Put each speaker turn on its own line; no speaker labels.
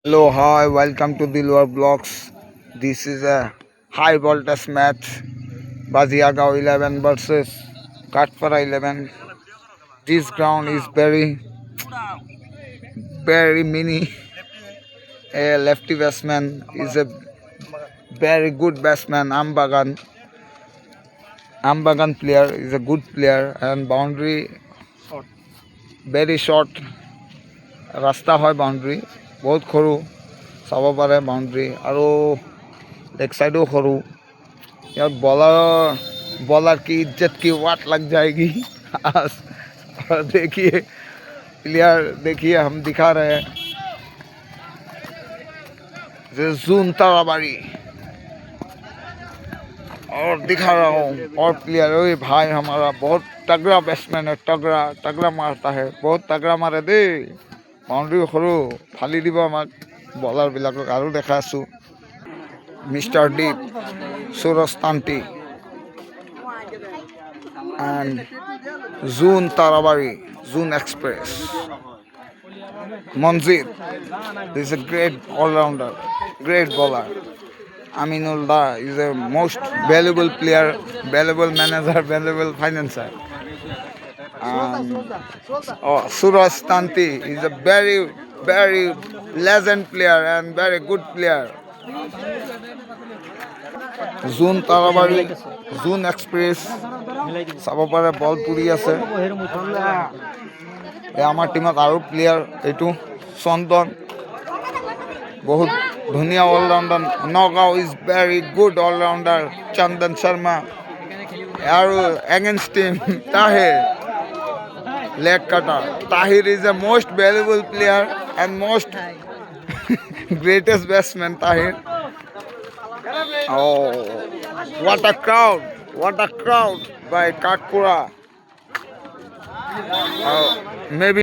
Hello, hi, welcome to Dilwar Blocks. This is a high voltage match. Baziagaon 11 versus Katpara 11. This ground is very mini. A lefty batsman is a very good batsman. Ambagan player is a good player and boundary very short. Rasta hoy boundary. बहुत সৰু চাব পাৰে boundary আৰু leg সাইডো সৰু यार bowler की इज्जत की वाट लग जाएगी आज। और देखिए प्लेयर देखिए हम दिखा रहे हैं जून ताराबारी और दिखा रहा हूँ और प्लेयर ओए भाई हमारा बहुत तगड़ा बैट्समैन है, तगड़ा मारता है, बहुत तगड़ा मारे दे बाउंड्री सरू फाली দিব আমাক বলার বিলাকক আৰু দেখা আছো মিস্টার ডিপ সুরস্তান্তি and Zune Tarabari, Zune Express. Monzir is a great all-rounder, great bowler. Aminullah is a most valuable player, valuable manager, valuable financer. Suraj Tanti is a very legend player and very good player. Zune Tarabari, Zune Express. চাব পাৰে বল পুৰি আছে আমাৰ টিমত আৰু player এইটো চন্দন বহুত ধুনীয়া allrounder Nagaon is very good allrounder Chandan Sharma আৰু against team Tahir leg cutter Tahir is a most valuable player and most greatest batsman Tahir what a crowd by Katpura. Maybe